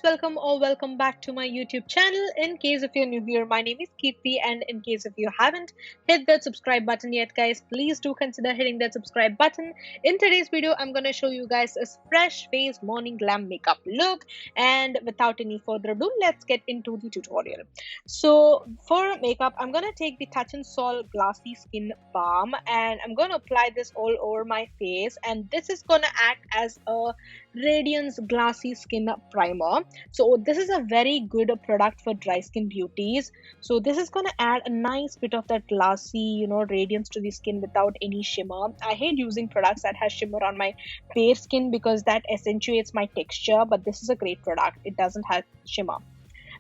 guys, welcome back to my YouTube channel. In case if you're new here, my name is Kirti, and in case if you haven't hit that subscribe button yet, guys, please do consider hitting that subscribe button. In today's video, I'm gonna show you guys a fresh face morning glam makeup look, and without any further ado, let's get into the tutorial. So for makeup, I'm gonna take the Touchinsol Glassy Skin Balm, and I'm gonna apply this all over my face, and this is gonna act as a Radiance Glassy Skin Primer. So this is a very good product for dry skin beauties. So this is going to add a nice bit of that glassy, radiance to the skin without any shimmer. I hate using products that has shimmer on my bare skin because that accentuates my texture, but this is a great product. It doesn't have shimmer.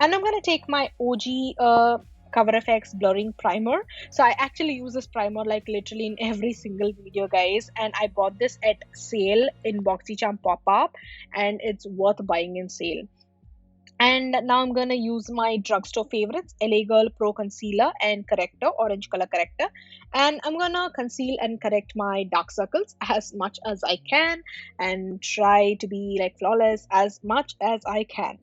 And I'm going to take my OG Coverfx blurring primer. So I actually use this primer like literally in every single video, guys, and I bought this at sale in BoxyCharm pop-up, and it's worth buying in sale. And now I'm gonna use my drugstore favorites, LA Girl Pro Concealer and Corrector, orange color corrector, and I'm gonna conceal and correct my dark circles as much as I can and try to be like flawless as much as I can.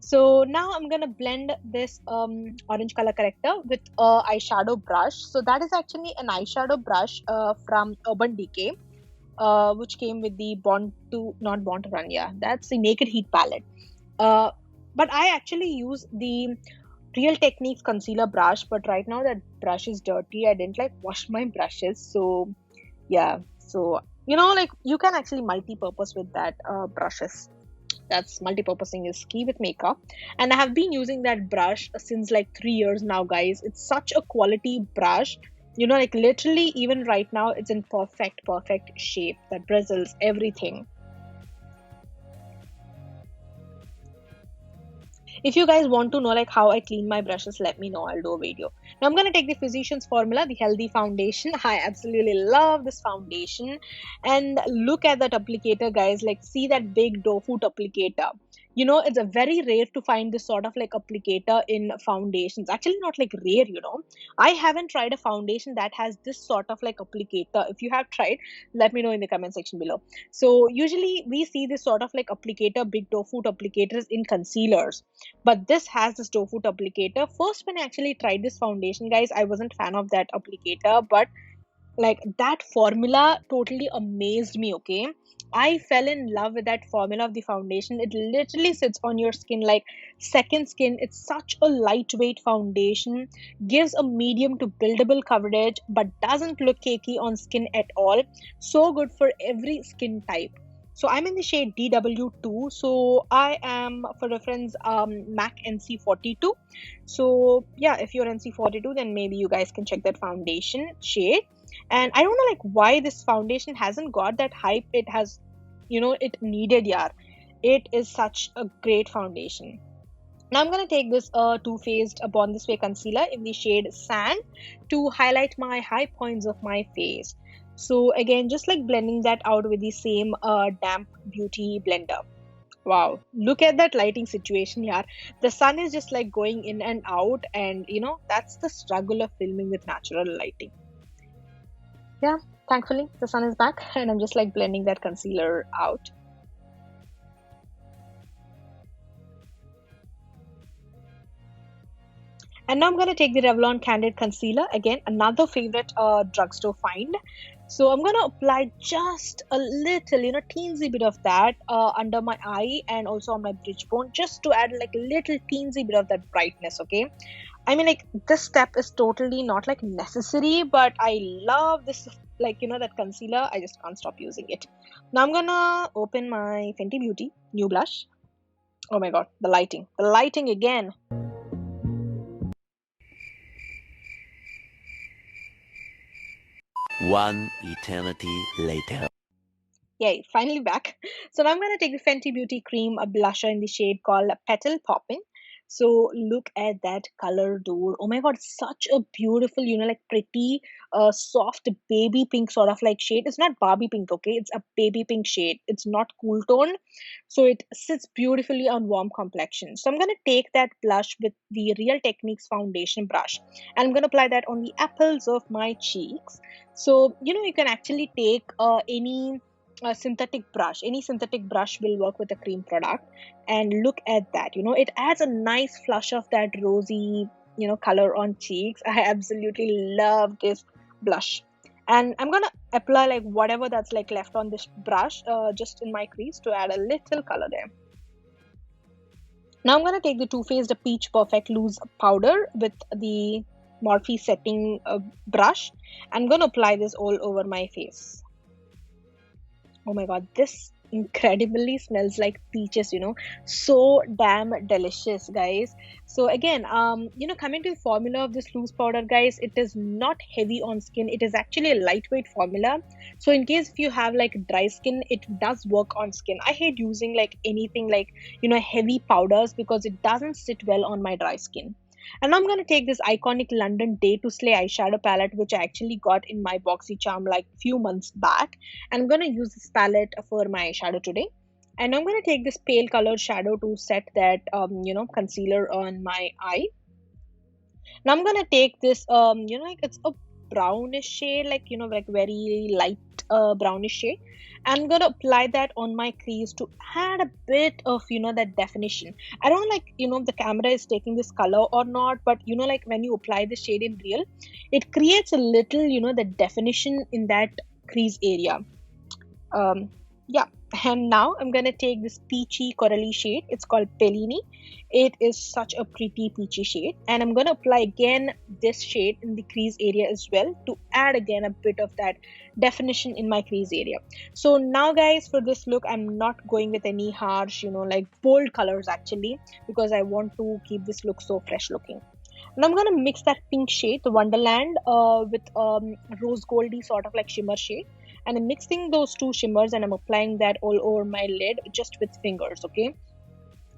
So now I'm gonna blend this orange color corrector with a eyeshadow brush. So that is actually an eyeshadow brush from Urban Decay, which came with the not Born to Run, yeah, that's the Naked Heat palette. But I actually use the Real Techniques concealer brush, but right now that brush is dirty. I didn't like wash my brushes, so yeah. So like you can actually multi-purpose with that brushes. That's multi-purposing is key with makeup, and I have been using that brush since like 3 years now, guys. It's such a quality brush. Like literally even right now it's in perfect shape. That bristles, everything. If you guys want to know like how I clean my brushes, let me know. I'll do a video. Now I'm going to take the Physicians Formula, the healthy foundation. I absolutely love this foundation. And look at that applicator, guys. Like, see that big doe foot applicator. It's a very rare to find this sort of like applicator in foundations. Actually, not like rare, I haven't tried a foundation that has this sort of like applicator. If you have tried, let me know in the comment section below. So usually we see this sort of like applicator, big doe foot applicators in concealers, but this has this doe foot applicator. First, when I actually tried this foundation, guys, I wasn't fan of that applicator, but like that formula totally amazed me. Okay, I fell in love with that formula of the foundation. It literally sits on your skin like second skin. It's such a lightweight foundation, gives a medium to buildable coverage, but doesn't look cakey on skin at all. So good for every skin type. So I'm in the shade DW2. So I am, for reference, MAC NC42. So yeah, if you're NC42, then maybe you guys can check that foundation shade. And I don't know like why this foundation hasn't got that hype it has, it needed. Yeah, it is such a great foundation. Now I'm going to take this Too Faced Born This Way concealer in the shade Sand to highlight my high points of my face. So again, just like blending that out with the same damp beauty blender. Wow, look at that lighting situation here. The sun is just like going in and out, and that's the struggle of filming with natural lighting. Yeah, thankfully the sun is back, and I'm just like blending that concealer out. And now I'm going to take the Revlon Candid concealer, again another favorite drugstore find. So I'm going to apply just a little, teensy bit of that under my eye and also on my bridge bone, just to add like a little teensy bit of that brightness. Okay, I mean, like, this step is totally not like necessary, but I love this, like, that concealer. I just can't stop using it. Now I'm gonna open my Fenty Beauty new blush. Oh my god, the lighting again. One eternity later. Yay, finally back. So now I'm going to take the Fenty Beauty Cream, a blusher in the shade called Petal Poppin. So look at that color, dude. Oh my god, such a beautiful, like pretty, soft baby pink sort of like shade. It's not Barbie pink, okay? It's a baby pink shade. It's not cool tone. So it sits beautifully on warm complexion. So I'm going to take that blush with the Real Techniques foundation brush, and I'm going to apply that on the apples of my cheeks. So, you can actually take any a synthetic brush. Any synthetic brush will work with a cream product. And look at that, it adds a nice flush of that rosy, color on cheeks. I absolutely love this blush. And I'm gonna apply like whatever that's like left on this brush, just in my crease to add a little color there. Now I'm gonna take the Too Faced Peach Perfect Loose Powder with the Morphe setting brush. I'm gonna apply this all over my face. Oh my god, this incredibly smells like peaches, so damn delicious, guys. So again, coming to the formula of this loose powder, guys, it is not heavy on skin. It is actually a lightweight formula. So in case if you have like dry skin, it does work on skin. I hate using like anything like, heavy powders because it doesn't sit well on my dry skin. And I'm going to take this iconic London Day to Slay eyeshadow palette, which I actually got in my BoxyCharm like few months back. And I'm going to use this palette for my eyeshadow today. And I'm going to take this pale colored shadow to set that, concealer on my eye. Now I'm going to take this, like it's a brownish shade, like, like very light brownish shade. I'm gonna apply that on my crease to add a bit of that definition. I don't like the camera is taking this color or not, but like when you apply the shade in real, it creates a little the definition in that crease area. Yeah. And now I'm gonna take this peachy corally shade. It's called Pellini. It is such a pretty peachy shade, and I'm gonna apply again this shade in the crease area as well to add again a bit of that definition in my crease area. So now, guys, for this look, I'm not going with any harsh, like bold colors actually, because I want to keep this look so fresh looking. And I'm gonna mix that pink shade, the Wonderland, with rose goldy sort of like shimmer shade. And I'm mixing those two shimmers and I'm applying that all over my lid just with fingers. Okay,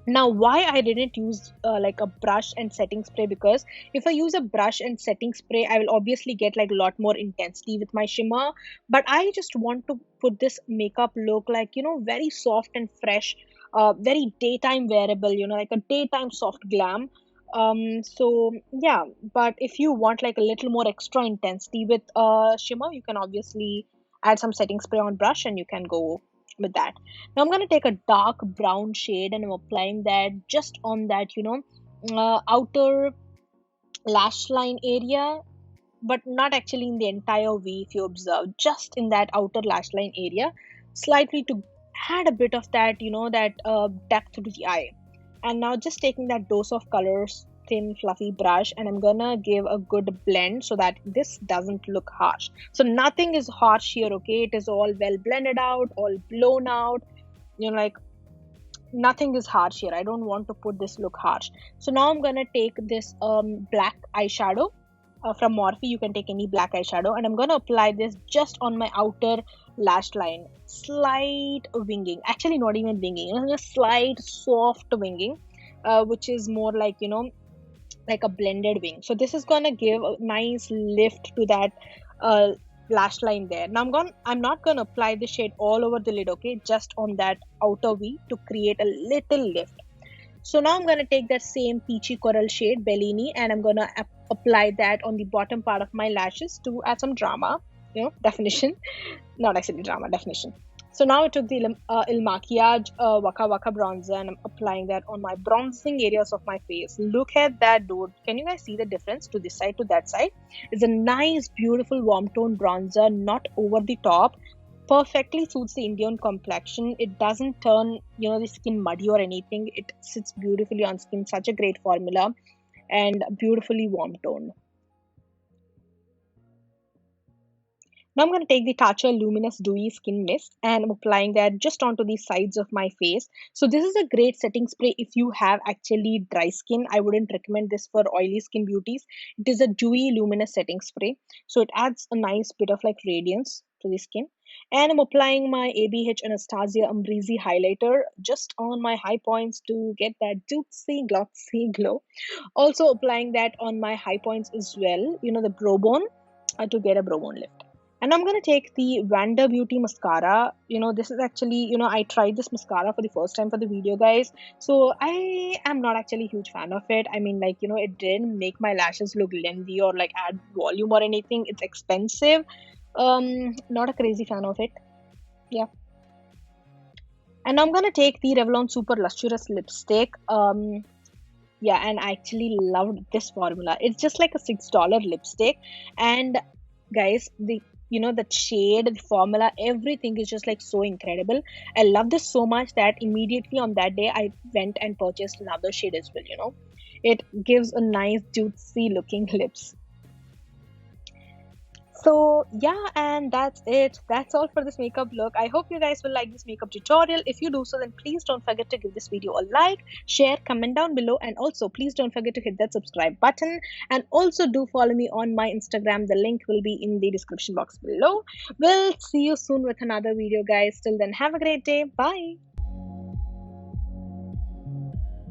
now why I didn't use like a brush and setting spray, because if I use a brush and setting spray, I will obviously get like a lot more intensity with my shimmer. But I just want to put this makeup look like very soft and fresh, very daytime wearable, like a daytime soft glam. So yeah, but if you want like a little more extra intensity with shimmer, you can obviously add some setting spray on brush and you can go with that. Now I'm going to take a dark brown shade and I'm applying that just on that outer lash line area, but not actually in the entire V. If you observe, just in that outer lash line area, slightly to add a bit of that that depth to the eye. And now just taking that dose of colors, thin fluffy brush, and I'm gonna give a good blend so that this doesn't look harsh. So nothing is harsh here, okay? It is all well blended out, all blown out, like nothing is harsh here. I don't want to put this look harsh. So now I'm gonna take this black eyeshadow from Morphe. You can take any black eyeshadow, and I'm gonna apply this just on my outer lash line. Slight winging, actually not even winging, just slight soft winging, which is more like like a blended wing. So this is gonna give a nice lift to that lash line there. Now I'm not gonna apply the shade all over the lid, okay? Just on that outer V to create a little lift. So now I'm gonna take that same peachy coral shade, Bellini, and I'm gonna apply that on the bottom part of my lashes to add some drama, definition. Not actually drama, definition. So now I took the Ilmakiage Waka Waka bronzer and I'm applying that on my bronzing areas of my face. Look at that, dude. Can you guys see the difference to this side to that side? It's a nice, beautiful warm tone bronzer, not over the top. Perfectly suits the Indian complexion. It doesn't turn, the skin muddy or anything. It sits beautifully on skin. Such a great formula and beautifully warm toned. Now I'm going to take the Tatcha Luminous Dewy Skin Mist and I'm applying that just onto the sides of my face. So this is a great setting spray if you have actually dry skin. I wouldn't recommend this for oily skin beauties. It is a dewy luminous setting spray. So it adds a nice bit of like radiance to the skin. And I'm applying my ABH Anastasia Umbrizi highlighter just on my high points to get that juicy glossy glow. Also applying that on my high points as well, the brow bone, to get a brow bone lift. And I'm going to take the Vanda Beauty mascara. This is actually, I tried this mascara for the first time for the video, guys. So I am not actually a huge fan of it. I mean, like, it didn't make my lashes look lengthy or like add volume or anything. It's expensive. Not a crazy fan of it. Yeah. And I'm gonna take the Revlon Super Lustrous lipstick. Yeah, and I actually loved this formula. It's just like a $6 lipstick, and guys, the that shade, the formula, everything is just like so incredible. I love this so much that immediately on that day I went and purchased another shade as well. It gives a nice juicy looking lips. So yeah, and that's it. That's all for this makeup look. I hope you guys will like this makeup tutorial. If you do so, then please don't forget to give this video a like, share, comment down below, and also please don't forget to hit that subscribe button. And also do follow me on my Instagram. The link will be in the description box below. We'll see you soon with another video, guys. Till then, have a great day. Bye.